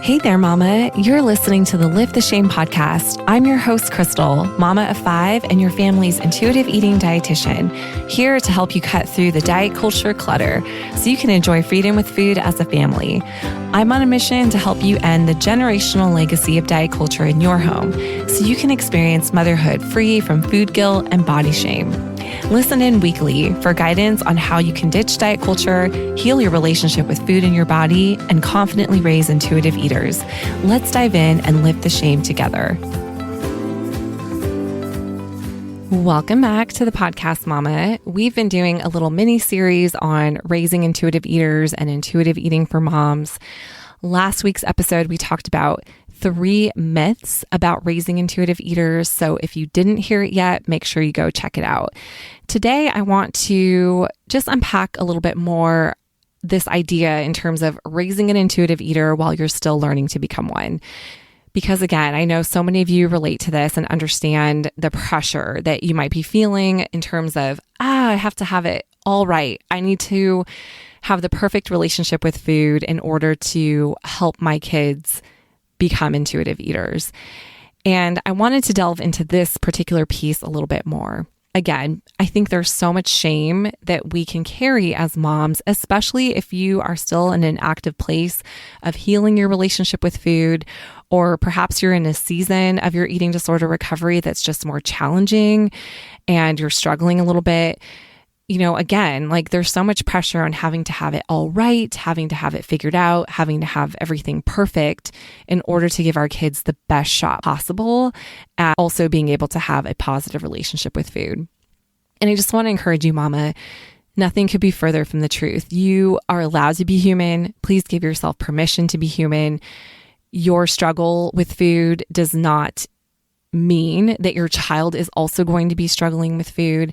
Hey there, Mama. You're listening to the Lift the Shame podcast. I'm your host, Crystal, mama of 5 and your family's intuitive eating dietitian, here to help you cut through the diet culture clutter so you can enjoy freedom with food as a family. I'm on a mission to help you end the generational legacy of diet culture in your home so you can experience motherhood free from food guilt and body shame. Listen in weekly for guidance on how you can ditch diet culture, heal your relationship with food and your body, and confidently raise intuitive eaters. Let's dive in and lift the shame together. Welcome back to the podcast, Mama. We've been doing a little mini series on raising intuitive eaters and intuitive eating for moms. Last week's episode, we talked about 3 myths about raising intuitive eaters. So if you didn't hear it yet, make sure you go check it out. Today, I want to just unpack a little bit more this idea in terms of raising an intuitive eater while you're still learning to become one. Because again, I know so many of you relate to this and understand the pressure that you might be feeling in terms of, I have to have it all right. I need to have the perfect relationship with food in order to help my kids become intuitive eaters. And I wanted to delve into this particular piece a little bit more. Again, I think there's so much shame that we can carry as moms, especially if you are still in an active place of healing your relationship with food, or perhaps you're in a season of your eating disorder recovery that's just more challenging and you're struggling a little bit. You know, again, like there's so much pressure on having to have it all right, having to have it figured out, having to have everything perfect in order to give our kids the best shot possible at also being able to have a positive relationship with food. And I just want to encourage you, Mama, nothing could be further from the truth. You are allowed to be human. Please give yourself permission to be human. Your struggle with food does not mean that your child is also going to be struggling with food.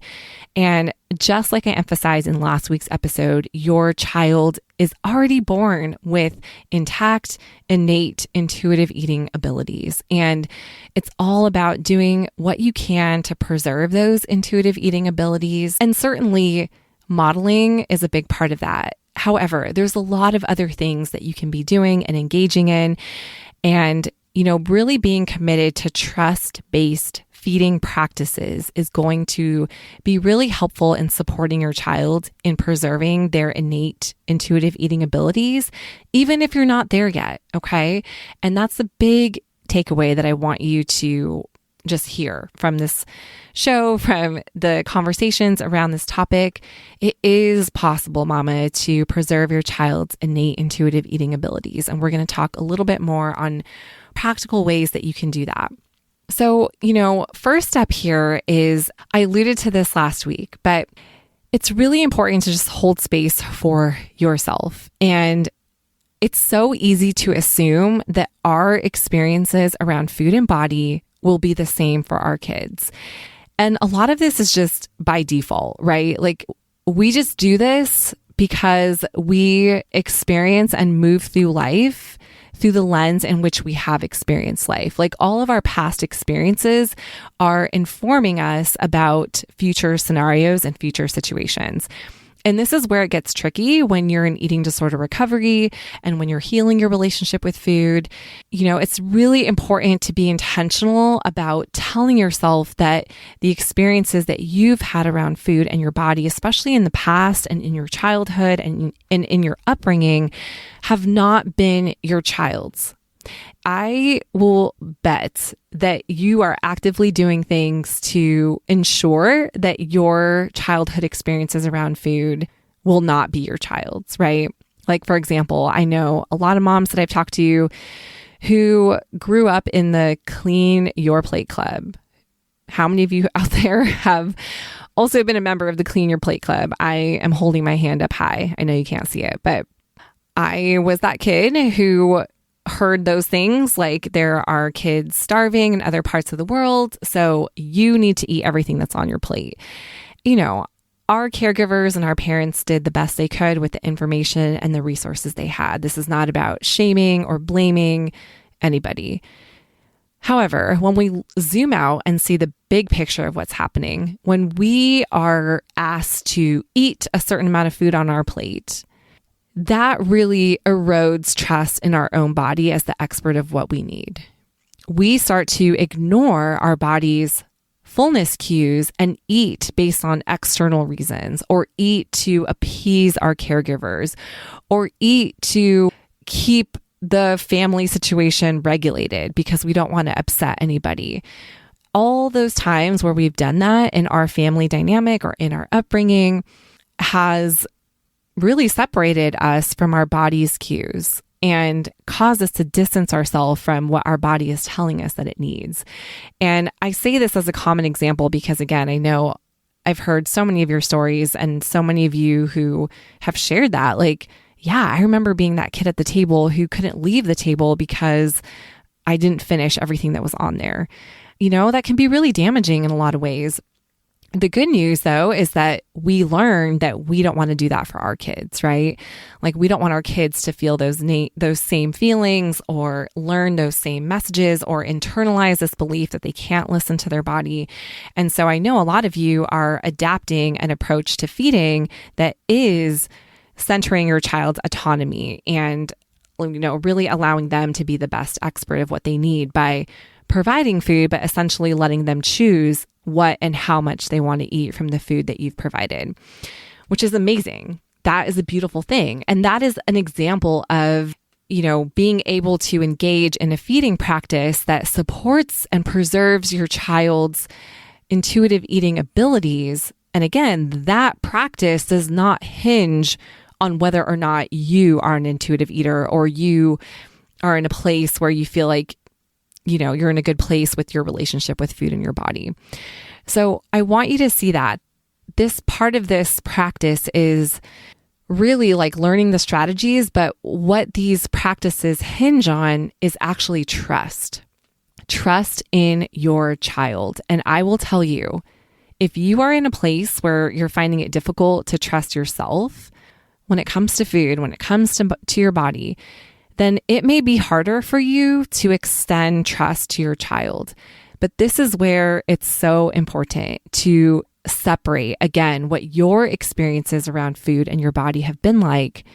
And just like I emphasized in last week's episode, your child is already born with intact, innate, intuitive eating abilities. And it's all about doing what you can to preserve those intuitive eating abilities. And certainly modeling is a big part of that. However, there's a lot of other things that you can be doing and engaging in. And really being committed to trust-based feeding practices is going to be really helpful in supporting your child in preserving their innate intuitive eating abilities, even if you're not there yet, okay? And that's the big takeaway that I want you to just hear from this show, from the conversations around this topic. It is possible, Mama, to preserve your child's innate intuitive eating abilities. And we're going to talk a little bit more on practical ways that you can do that. So, first step here is, I alluded to this last week, but it's really important to just hold space for yourself. And it's so easy to assume that our experiences around food and body will be the same for our kids. And a lot of this is just by default, right? Like we just do this because we experience and move through life through the lens in which we have experienced life. Like all of our past experiences are informing us about future scenarios and future situations. And this is where it gets tricky when you're in eating disorder recovery and when you're healing your relationship with food. It's really important to be intentional about telling yourself that the experiences that you've had around food and your body, especially in the past and in your childhood and in your upbringing, have not been your child's. I will bet that you are actively doing things to ensure that your childhood experiences around food will not be your child's, right? Like, for example, I know a lot of moms that I've talked to who grew up in the Clean Your Plate Club. How many of you out there have also been a member of the Clean Your Plate Club? I am holding my hand up high. I know you can't see it, but I was that kid who heard those things like there are kids starving in other parts of the world, so you need to eat everything that's on your plate. Our caregivers and our parents did the best they could with the information and the resources they had. This is not about shaming or blaming anybody. However, when we zoom out and see the big picture of what's happening, when we are asked to eat a certain amount of food on our plate, that really erodes trust in our own body as the expert of what we need. We start to ignore our body's fullness cues and eat based on external reasons, or eat to appease our caregivers, or eat to keep the family situation regulated because we don't want to upset anybody. All those times where we've done that in our family dynamic or in our upbringing has really separated us from our body's cues and caused us to distance ourselves from what our body is telling us that it needs. And I say this as a common example because, again, I know I've heard so many of your stories and so many of you who have shared that. Like, yeah, I remember being that kid at the table who couldn't leave the table because I didn't finish everything that was on there. You know, that can be really damaging in a lot of ways. The good news, though, is that we learn that we don't want to do that for our kids, right? Like, we don't want our kids to feel those same feelings or learn those same messages or internalize this belief that they can't listen to their body. And so I know a lot of you are adapting an approach to feeding that is centering your child's autonomy and, you know, really allowing them to be the best expert of what they need by providing food, but essentially letting them choose what and how much they want to eat from the food that you've provided, which is amazing. That is a beautiful thing. And that is an example of, you know, being able to engage in a feeding practice that supports and preserves your child's intuitive eating abilities. And again, that practice does not hinge on whether or not you are an intuitive eater or you are in a place where you feel like, you know, you're in a good place with your relationship with food in your body. So I want you to see that this part of this practice is really like learning the strategies, but what these practices hinge on is actually trust. Trust in your child. And I will tell you, if you are in a place where you're finding it difficult to trust yourself when it comes to food, when it comes to your body, then it may be harder for you to extend trust to your child. But this is where it's so important to separate, again, what your experiences around food and your body have been like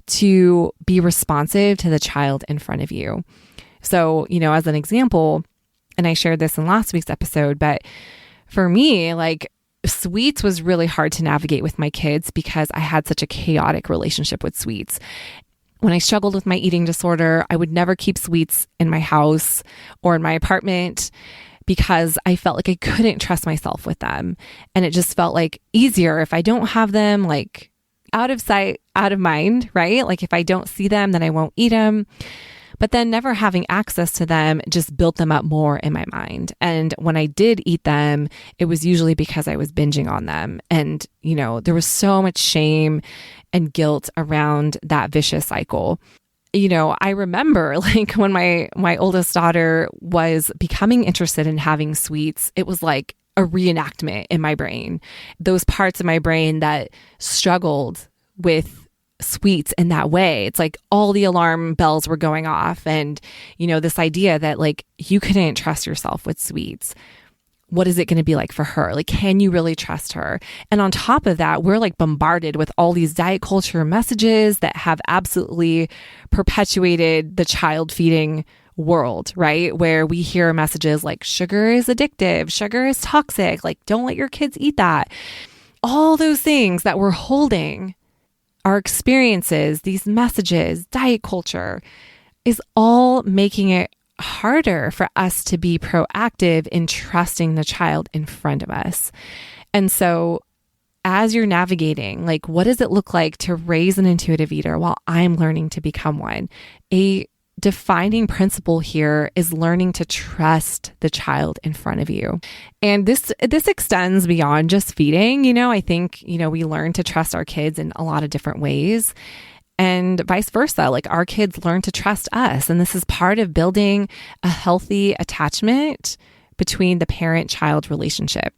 to be responsive to the child in front of you. So, you know, as an example, and I shared this in last week's episode, but for me, like, sweets was really hard to navigate with my kids because I had such a chaotic relationship with sweets. When I struggled with my eating disorder, I would never keep sweets in my house or in my apartment because I felt like I couldn't trust myself with them. And it just felt like easier if I don't have them, like out of sight, out of mind, right? Like if I don't see them, then I won't eat them. But then never having access to them just built them up more in my mind. And when I did eat them, it was usually because I was binging on them. And, you know, there was so much shame and guilt around that vicious cycle. You know, I remember like when my oldest daughter was becoming interested in having sweets, it was like a reenactment in my brain. Those parts of my brain that struggled with sweets in that way. It's like all the alarm bells were going off. And, you know, this idea that like you couldn't trust yourself with sweets. What is it going to be like for her? Like, can you really trust her? And on top of that, we're like bombarded with all these diet culture messages that have absolutely perpetuated the child feeding world, right? Where we hear messages like sugar is addictive, sugar is toxic, like don't let your kids eat that. All those things that we're holding, our experiences, these messages, diet culture is all making it harder for us to be proactive in trusting the child in front of us. And so as you're navigating, like, what does it look like to raise an intuitive eater while I'm learning to become one? A defining principle here is learning to trust the child in front of you. And this extends beyond just feeding. You know, I think, you know, we learn to trust our kids in a lot of different ways. And vice versa, like our kids learn to trust us. And this is part of building a healthy attachment between the parent-child relationship.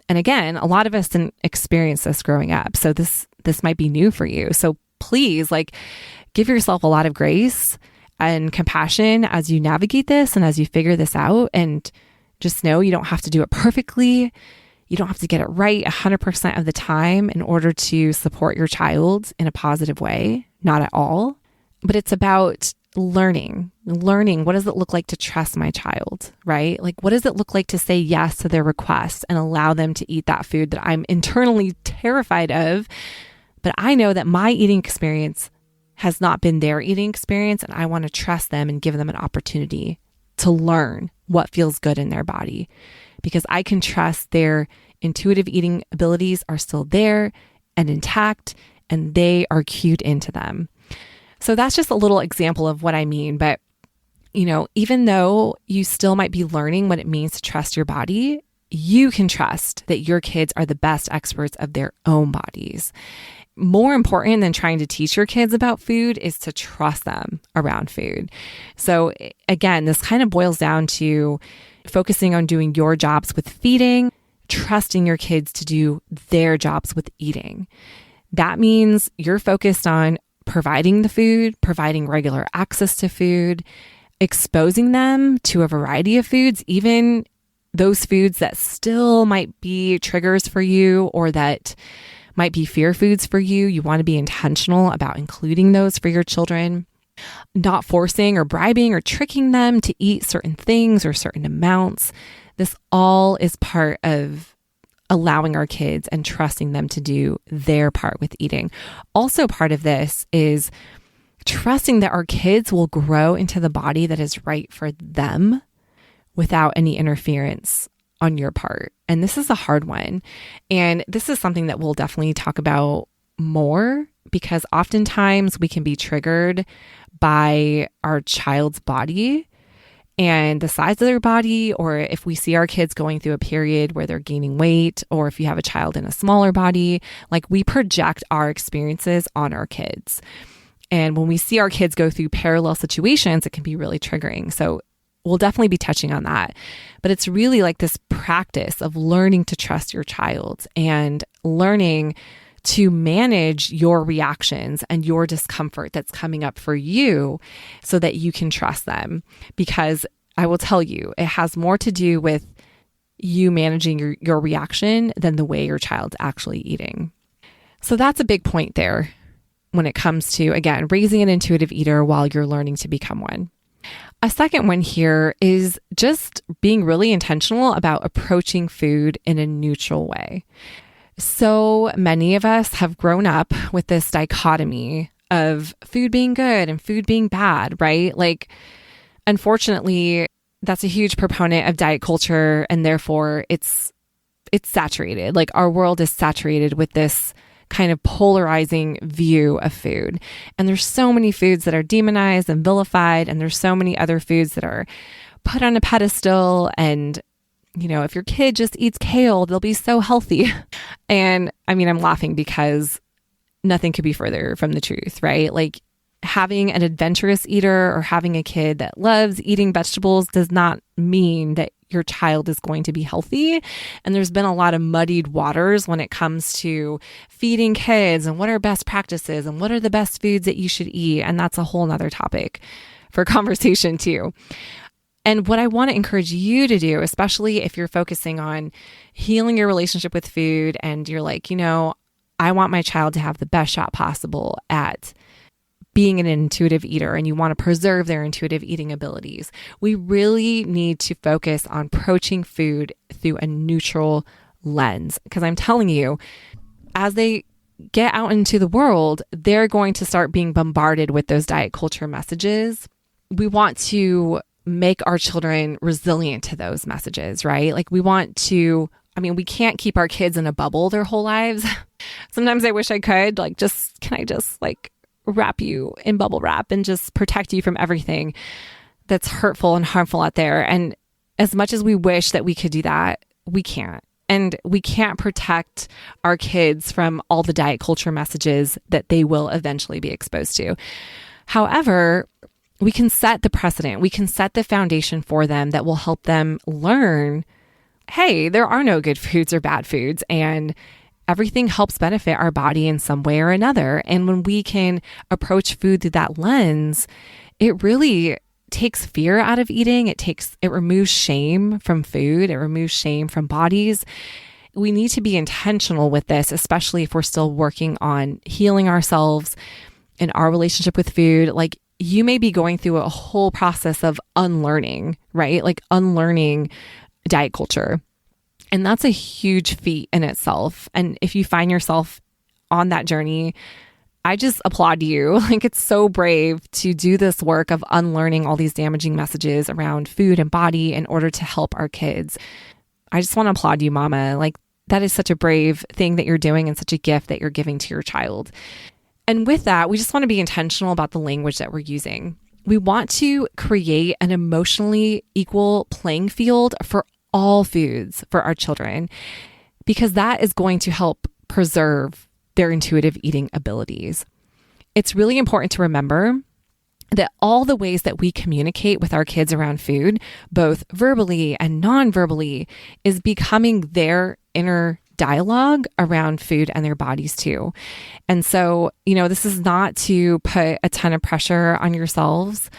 And again, a lot of us didn't experience this growing up. So this might be new for you. So please, like, give yourself a lot of grace and compassion as you navigate this and as you figure this out. And just know you don't have to do it perfectly. You don't have to get it right 100% of the time in order to support your child in a positive way. not at all. But it's about learning. What does it look like to trust my child, right? Like, what does it look like to say yes to their request and allow them to eat that food that I'm internally terrified of? But I know that my eating experience has not been their eating experience, and I want to trust them and give them an opportunity to learn what feels good in their body, because I can trust their intuitive eating abilities are still there and intact, and they are cued into them. So that's just a little example of what I mean. But, even though you still might be learning what it means to trust your body, you can trust that your kids are the best experts of their own bodies. More important than trying to teach your kids about food is to trust them around food. So again, this kind of boils down to focusing on doing your jobs with feeding, trusting your kids to do their jobs with eating. That means you're focused on providing the food, providing regular access to food, exposing them to a variety of foods, even those foods that still might be triggers for you or that might be fear foods for you. You want to be intentional about including those for your children, not forcing or bribing or tricking them to eat certain things or certain amounts. This all is part of allowing our kids and trusting them to do their part with eating. Also, part of this is trusting that our kids will grow into the body that is right for them without any interference on your part. And this is a hard one. And this is something that we'll definitely talk about more, because oftentimes we can be triggered by our child's body and the size of their body, or if we see our kids going through a period where they're gaining weight, or if you have a child in a smaller body, like we project our experiences on our kids. And when we see our kids go through parallel situations, it can be really triggering. So we'll definitely be touching on that. But it's really like this practice of learning to trust your child and learning to manage your reactions and your discomfort that's coming up for you so that you can trust them. Because I will tell you, it has more to do with you managing your reaction than the way your child's actually eating. So that's a big point there when it comes to, again, raising an intuitive eater while you're learning to become one. A second one here is just being really intentional about approaching food in a neutral way. So many of us have grown up with this dichotomy of food being good and food being bad, right? Like, unfortunately, that's a huge proponent of diet culture, and therefore it's saturated. Like, our world is saturated with this kind of polarizing view of food. And there's so many foods that are demonized and vilified, and there's so many other foods that are put on a pedestal. And, if your kid just eats kale, they'll be so healthy. And I mean, I'm laughing because nothing could be further from the truth, right? Like, having an adventurous eater or having a kid that loves eating vegetables does not mean that your child is going to be healthy. And there's been a lot of muddied waters when it comes to feeding kids and what are best practices and what are the best foods that you should eat. And that's a whole nother topic for conversation too. And what I want to encourage you to do, especially if you're focusing on healing your relationship with food and you're like, I want my child to have the best shot possible at being an intuitive eater, and you want to preserve their intuitive eating abilities, we really need to focus on approaching food through a neutral lens. Because I'm telling you, as they get out into the world, they're going to start being bombarded with those diet culture messages. We want to make our children resilient to those messages, right? Like, we can't keep our kids in a bubble their whole lives. Sometimes I wish I could, can I just wrap you in bubble wrap and just protect you from everything that's hurtful and harmful out there. And as much as we wish that we could do that, we can't. And we can't protect our kids from all the diet culture messages that they will eventually be exposed to. However, we can set the precedent. We can set the foundation for them that will help them learn, hey, there are no good foods or bad foods, and everything helps benefit our body in some way or another. And when we can approach food through that lens, it really takes fear out of eating. It removes shame from food. It removes shame from bodies. We need to be intentional with this, especially if we're still working on healing ourselves in our relationship with food, like you may be going through a whole process of unlearning, right? Like unlearning diet culture. And that's a huge feat in itself. And if you find yourself on that journey, I just applaud you. Like it's so brave to do this work of unlearning all these damaging messages around food and body in order to help our kids. I just want to applaud you, mama. Like that is such a brave thing that you're doing and such a gift that you're giving to your child. And with that, we just want to be intentional about the language that we're using. We want to create an emotionally equal playing field for all foods for our children, because that is going to help preserve their intuitive eating abilities. It's really important to remember that all the ways that we communicate with our kids around food, both verbally and non-verbally, is becoming their inner dialogue around food and their bodies too. And so, this is not to put a ton of pressure on yourselves.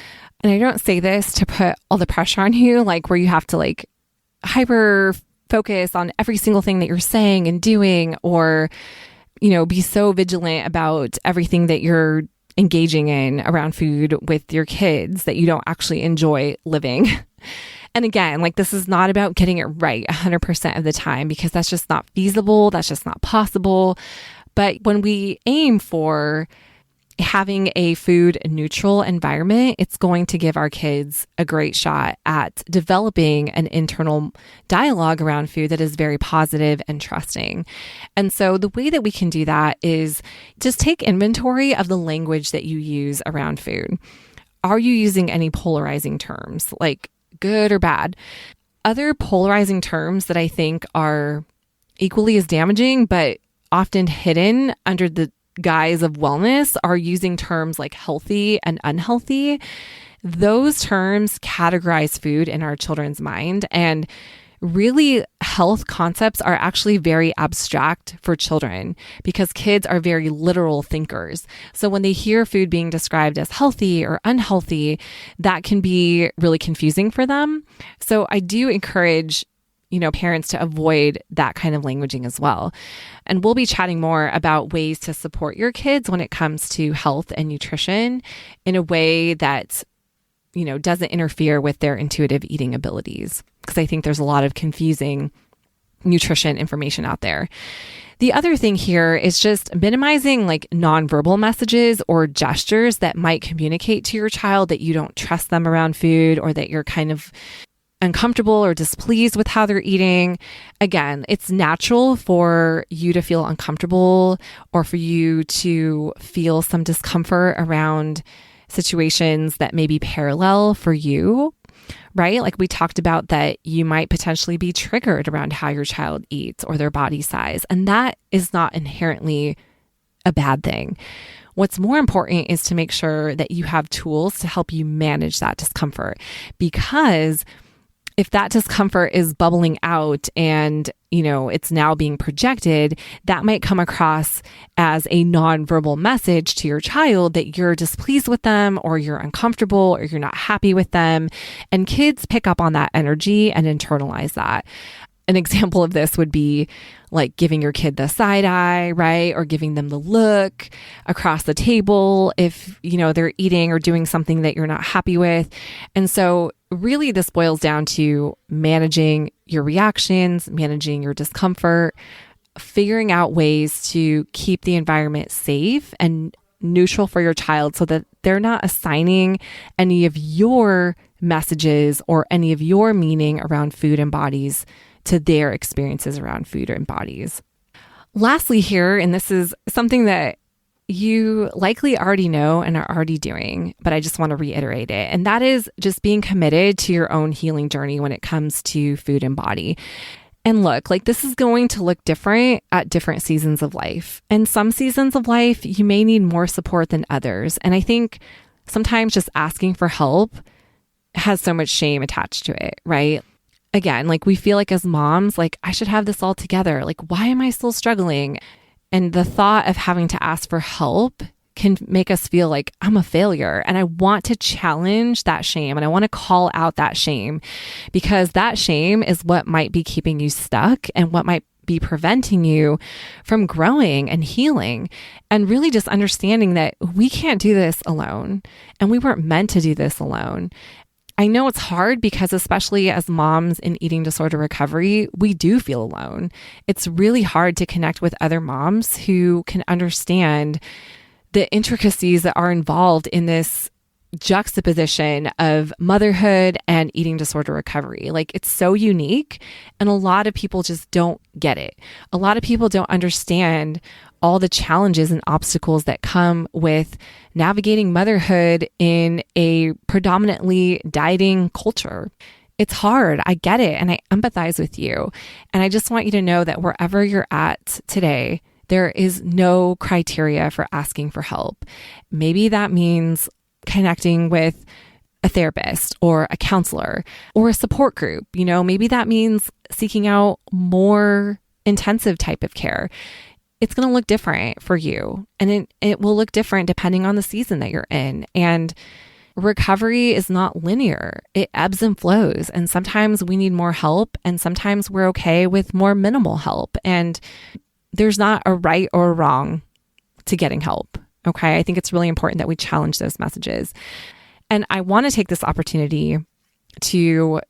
And I don't say this to put all the pressure on you, like where you have to like hyper focus on every single thing that you're saying and doing, or, be so vigilant about everything that you're engaging in around food with your kids that you don't actually enjoy living. And again, like this is not about getting it right 100% of the time, because that's just not feasible. That's just not possible. But when we aim for having a food neutral environment, it's going to give our kids a great shot at developing an internal dialogue around food that is very positive and trusting. And so the way that we can do that is just take inventory of the language that you use around food. Are you using any polarizing terms, like good or bad? Other polarizing terms that I think are equally as damaging, but often hidden under the guise of wellness, are using terms like healthy and unhealthy. Those terms categorize food in our children's mind, and really health concepts are actually very abstract for children because kids are very literal thinkers. So when they hear food being described as healthy or unhealthy, that can be really confusing for them. So I do encourage parents to avoid that kind of languaging as well. And we'll be chatting more about ways to support your kids when it comes to health and nutrition in a way that, doesn't interfere with their intuitive eating abilities. Because I think there's a lot of confusing nutrition information out there. The other thing here is just minimizing like nonverbal messages or gestures that might communicate to your child that you don't trust them around food, or that you're kind of uncomfortable or displeased with how they're eating. Again, it's natural for you to feel uncomfortable or for you to feel some discomfort around situations that may be parallel for you, right? Like we talked about that you might potentially be triggered around how your child eats or their body size. And that is not inherently a bad thing. What's more important is to make sure that you have tools to help you manage that discomfort, because if that discomfort is bubbling out and, it's now being projected, that might come across as a nonverbal message to your child that you're displeased with them, or you're uncomfortable, or you're not happy with them. And kids pick up on that energy and internalize that. An example of this would be like giving your kid the side eye, right? Or giving them the look across the table if, they're eating or doing something that you're not happy with. And so really this boils down to managing your reactions, managing your discomfort, figuring out ways to keep the environment safe and neutral for your child so that they're not assigning any of your messages or any of your meaning around food and bodies to their experiences around food and bodies. Lastly here, and this is something that you likely already know and are already doing, but I just want to reiterate it. And that is just being committed to your own healing journey when it comes to food and body. And look, like this is going to look different at different seasons of life. And some seasons of life, you may need more support than others. And I think sometimes just asking for help has so much shame attached to it, right? Again, like we feel like as moms, like I should have this all together. Like, why am I still struggling? And the thought of having to ask for help can make us feel like I'm a failure. And I want to challenge that shame, and I want to call out that shame, because that shame is what might be keeping you stuck and what might be preventing you from growing and healing, and really just understanding that we can't do this alone and we weren't meant to do this alone. I know it's hard because especially as moms in eating disorder recovery, we do feel alone. It's really hard to connect with other moms who can understand the intricacies that are involved in this juxtaposition of motherhood and eating disorder recovery. Like, it's so unique, and a lot of people just don't get it. A lot of people don't understand all the challenges and obstacles that come with navigating motherhood in a predominantly dieting culture. It's hard. I get it. And I empathize with you. And I just want you to know that wherever you're at today, there is no criteria for asking for help. Maybe that means connecting with a therapist or a counselor or a support group. Maybe that means seeking out more intensive type of care. It's going to look different for you, and it will look different depending on the season that you're in. And recovery is not linear. It ebbs and flows. And sometimes we need more help, and sometimes we're okay with more minimal help. And there's not a right or a wrong to getting help. Okay. I think it's really important that we challenge those messages. And I want to take this opportunity to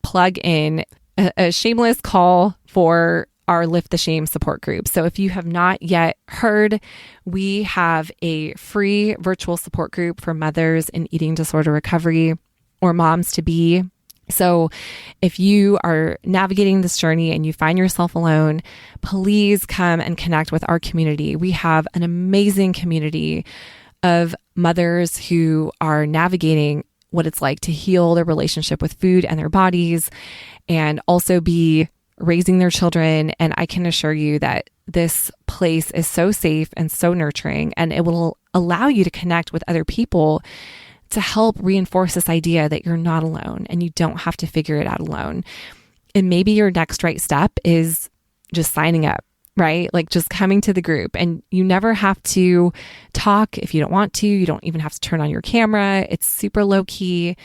plug in a shameless call for our Lift the Shame support group. So if you have not yet heard, we have a free virtual support group for mothers in eating disorder recovery or moms to be. So if you are navigating this journey and you find yourself alone, please come and connect with our community. We have an amazing community of mothers who are navigating what it's like to heal their relationship with food and their bodies, and also be raising their children. And I can assure you that this place is so safe and so nurturing, and it will allow you to connect with other people to help reinforce this idea that you're not alone and you don't have to figure it out alone. And maybe your next right step is just signing up, right? Like just coming to the group, and you never have to talk if you don't want to. You don't even have to turn on your camera. It's super low key,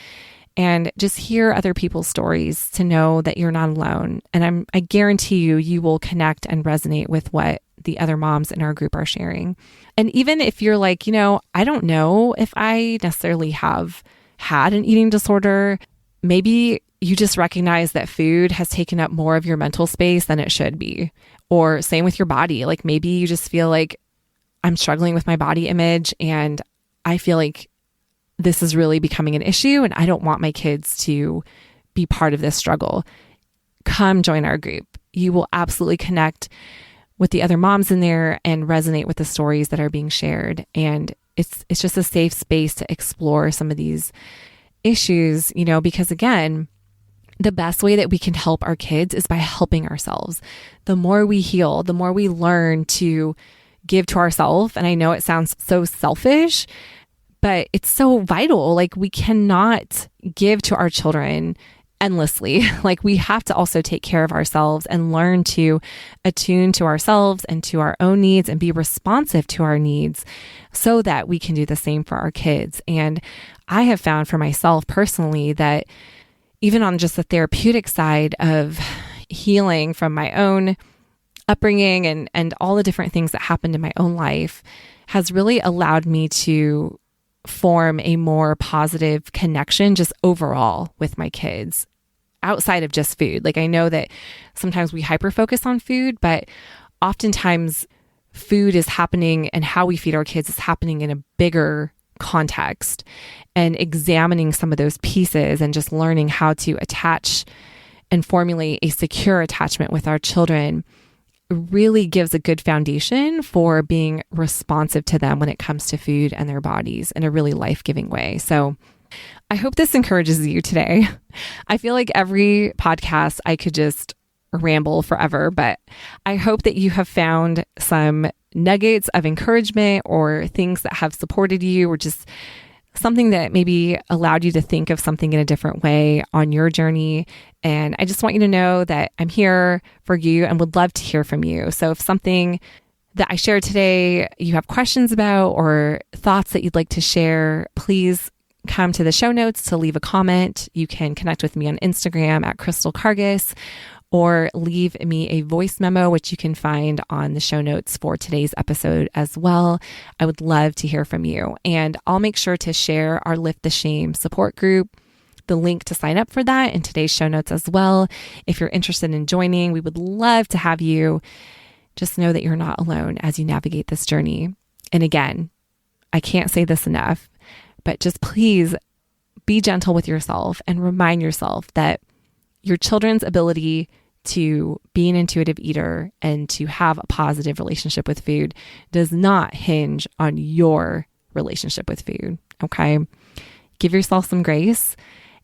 and just hear other people's stories to know that you're not alone. And I guarantee you will connect and resonate with what the other moms in our group are sharing. And even if you're like, I don't know if I necessarily have had an eating disorder, maybe you just recognize that food has taken up more of your mental space than it should be. Or same with your body. Like maybe you just feel like, I'm struggling with my body image and I feel like this is really becoming an issue and I don't want my kids to be part of this struggle. Come join our group. You will absolutely connect with the other moms in there and resonate with the stories that are being shared. And it's just a safe space to explore some of these issues, because again, the best way that we can help our kids is by helping ourselves. The more we heal, the more we learn to give to ourselves. And I know it sounds so selfish, but it's so vital. Like we cannot give to our children endlessly. Like we have to also take care of ourselves and learn to attune to ourselves and to our own needs and be responsive to our needs so that we can do the same for our kids. And I have found for myself personally that even on just the therapeutic side of healing from my own upbringing and all the different things that happened in my own life has really allowed me to form a more positive connection just overall with my kids outside of just food. Like I know that sometimes we hyper focus on food, but oftentimes food is happening and how we feed our kids is happening in a bigger context, and examining some of those pieces and just learning how to attach and formulate a secure attachment with our children really gives a good foundation for being responsive to them when it comes to food and their bodies in a really life-giving way. So I hope this encourages you today. I feel like every podcast I could just ramble forever, but I hope that you have found some nuggets of encouragement or things that have supported you, or just something that maybe allowed you to think of something in a different way on your journey. And I just want you to know that I'm here for you and would love to hear from you. So if something that I shared today you have questions about or thoughts that you'd like to share, please come to the show notes to leave a comment. You can connect with me on Instagram at Crystal Cargis, or leave me a voice memo, which you can find on the show notes for today's episode as well. I would love to hear from you. And I'll make sure to share our Lift the Shame support group, the link to sign up for that in today's show notes as well. If you're interested in joining, we would love to have you. Just know that you're not alone as you navigate this journey. And again, I can't say this enough, but just please be gentle with yourself and remind yourself that your children's ability to be an intuitive eater and to have a positive relationship with food does not hinge on your relationship with food. Okay. Give yourself some grace,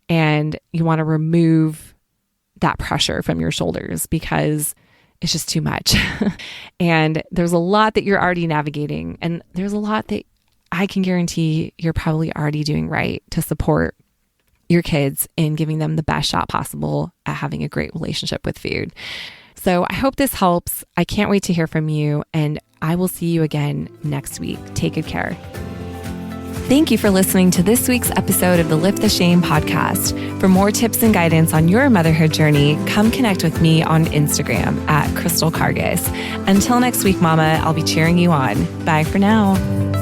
and you want to remove that pressure from your shoulders because it's just too much. And there's a lot that you're already navigating, and there's a lot that I can guarantee you're probably already doing right to support your kids in giving them the best shot possible at having a great relationship with food. So I hope this helps. I can't wait to hear from you, and I will see you again next week. Take good care. Thank you for listening to this week's episode of the Lift the Shame podcast. For more tips and guidance on your motherhood journey, come connect with me on Instagram at Crystal Cargis. Until next week, Mama, I'll be cheering you on. Bye for now.